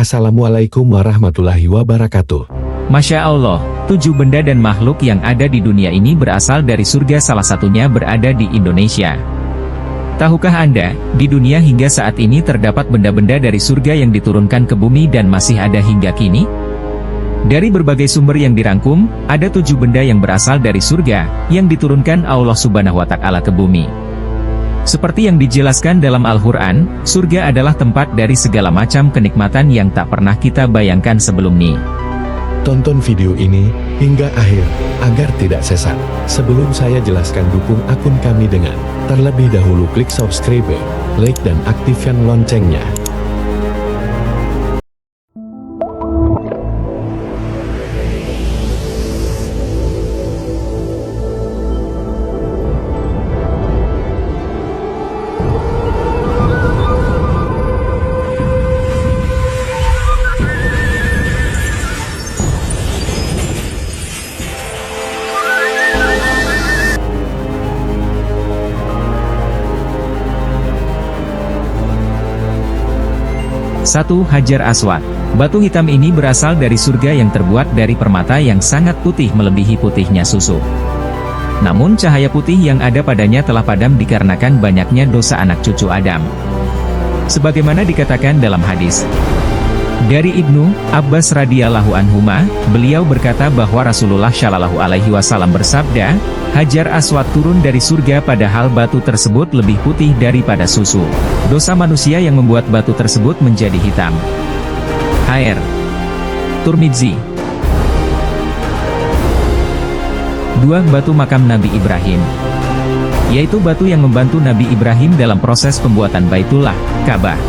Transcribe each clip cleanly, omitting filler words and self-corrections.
Assalamualaikum warahmatullahi wabarakatuh. Masya Allah, 7 benda dan makhluk yang ada di dunia ini berasal dari surga, salah satunya berada di Indonesia. Tahukah Anda, di dunia hingga saat ini terdapat benda-benda dari surga yang diturunkan ke bumi dan masih ada hingga kini? Dari berbagai sumber yang dirangkum, ada 7 benda yang berasal dari surga, yang diturunkan Allah Subhanahu wa Ta'ala ke bumi. Seperti yang dijelaskan dalam Al-Quran, surga adalah tempat dari segala macam kenikmatan yang tak pernah kita bayangkan sebelum ini. Tonton video ini hingga akhir, agar tidak sesat. Sebelum saya jelaskan, dukung akun kami dengan terlebih dahulu klik subscribe, like dan aktifkan loncengnya. Satu, Hajar Aswad. Batu hitam ini berasal dari surga yang terbuat dari permata yang sangat putih melebihi putihnya susu. Namun cahaya putih yang ada padanya telah padam dikarenakan banyaknya dosa anak cucu Adam. Sebagaimana dikatakan dalam hadis dari Ibnu Abbas radhiyallahu anhuma, beliau berkata bahwa Rasulullah shallallahu alaihi wasallam bersabda, Hajar Aswad turun dari surga padahal batu tersebut lebih putih daripada susu. Dosa manusia yang membuat batu tersebut menjadi hitam. HR Turmidzi. 2. Batu makam Nabi Ibrahim, yaitu batu yang membantu Nabi Ibrahim dalam proses pembuatan Baitullah, Ka'bah.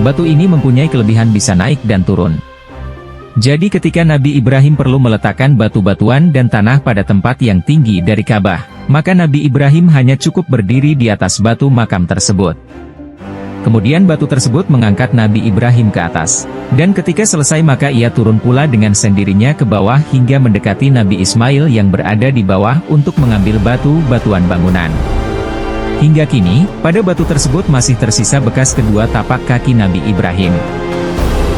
Batu ini mempunyai kelebihan bisa naik dan turun. Jadi ketika Nabi Ibrahim perlu meletakkan batu-batuan dan tanah pada tempat yang tinggi dari Ka'bah, maka Nabi Ibrahim hanya cukup berdiri di atas batu makam tersebut. Kemudian batu tersebut mengangkat Nabi Ibrahim ke atas. Dan ketika selesai maka ia turun pula dengan sendirinya ke bawah hingga mendekati Nabi Ismail yang berada di bawah untuk mengambil batu-batuan bangunan. Hingga kini, pada batu tersebut masih tersisa bekas kedua tapak kaki Nabi Ibrahim.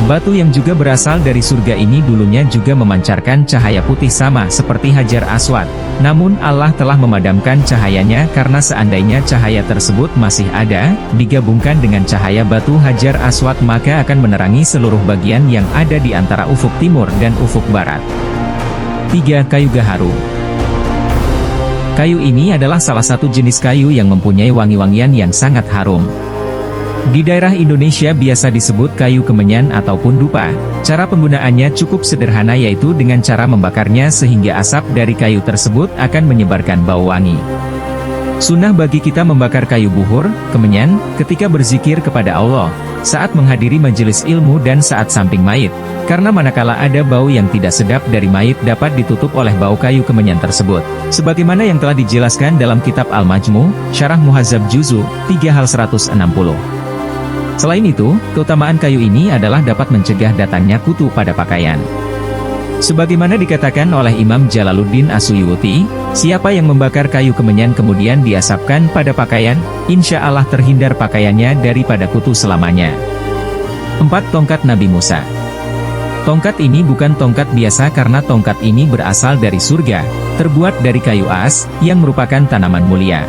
Batu yang juga berasal dari surga ini dulunya juga memancarkan cahaya putih sama seperti Hajar Aswad. Namun Allah telah memadamkan cahayanya karena seandainya cahaya tersebut masih ada, digabungkan dengan cahaya batu Hajar Aswad maka akan menerangi seluruh bagian yang ada di antara ufuk timur dan ufuk barat. 3. Kayu gaharu. Kayu ini adalah salah satu jenis kayu yang mempunyai wangi-wangian yang sangat harum. Di daerah Indonesia biasa disebut kayu kemenyan ataupun dupa. Cara penggunaannya cukup sederhana yaitu dengan cara membakarnya sehingga asap dari kayu tersebut akan menyebarkan bau wangi. Sunnah bagi kita membakar kayu buhur, kemenyan, ketika berzikir kepada Allah, saat menghadiri majelis ilmu dan saat samping mayit. Karena manakala ada bau yang tidak sedap dari mayit dapat ditutup oleh bau kayu kemenyan tersebut. Sebagaimana yang telah dijelaskan dalam kitab Al-Majmu, Syarah Muhazzab Juzu 3 hal 160. Selain itu, keutamaan kayu ini adalah dapat mencegah datangnya kutu pada pakaian. Sebagaimana dikatakan oleh Imam Jalaluddin As-Suyuti, siapa yang membakar kayu kemenyan kemudian diasapkan pada pakaian, insya Allah terhindar pakaiannya daripada kutu selamanya. 4. Tongkat Nabi Musa. Tongkat ini bukan tongkat biasa karena tongkat ini berasal dari surga, terbuat dari kayu as, yang merupakan tanaman mulia.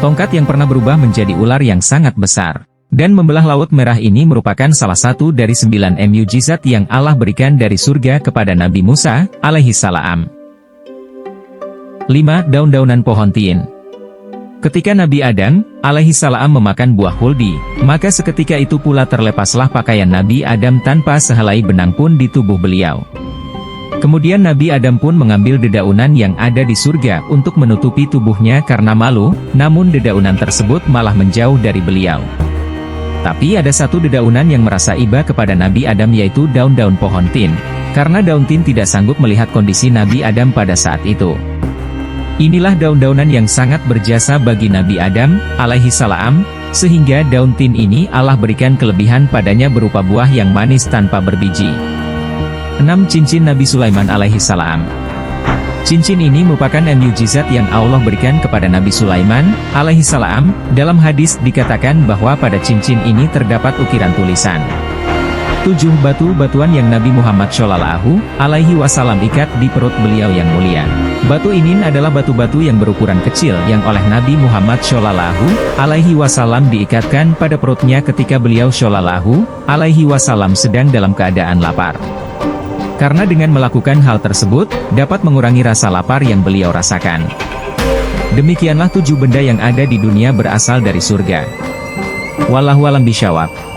Tongkat yang pernah berubah menjadi ular yang sangat besar dan membelah Laut Merah ini merupakan salah satu dari 9 mukjizat yang Allah berikan dari surga kepada Nabi Musa, alaihi salam. 5. Daun-daunan pohon tin. Ketika Nabi Adam, alaihi salam memakan buah huldi, maka seketika itu pula terlepaslah pakaian Nabi Adam tanpa sehelai benang pun di tubuh beliau. Kemudian Nabi Adam pun mengambil dedaunan yang ada di surga untuk menutupi tubuhnya karena malu, namun dedaunan tersebut malah menjauh dari beliau. Tapi ada satu dedaunan yang merasa iba kepada Nabi Adam yaitu daun-daun pohon tin, karena daun tin tidak sanggup melihat kondisi Nabi Adam pada saat itu. Inilah daun-daunan yang sangat berjasa bagi Nabi Adam, alaihi salam, sehingga daun tin ini Allah berikan kelebihan padanya berupa buah yang manis tanpa berbiji. 6. Cincin Nabi Sulaiman alaihi salam. Cincin ini merupakan mukjizat yang Allah berikan kepada Nabi Sulaiman, alaihi salam. Dalam hadis dikatakan bahwa pada cincin ini terdapat ukiran tulisan 7 7 batu-batuan yang Nabi Muhammad Shallallahu Alaihi Wasallam ikat di perut beliau yang mulia. Batu ini adalah batu-batu yang berukuran kecil yang oleh Nabi Muhammad Shallallahu Alaihi Wasallam diikatkan pada perutnya ketika beliau Shallallahu Alaihi Wasallam sedang dalam keadaan lapar. Karena dengan melakukan hal tersebut, dapat mengurangi rasa lapar yang beliau rasakan. Demikianlah 7 benda yang ada di dunia berasal dari surga. Wallahu a'lam bishawab.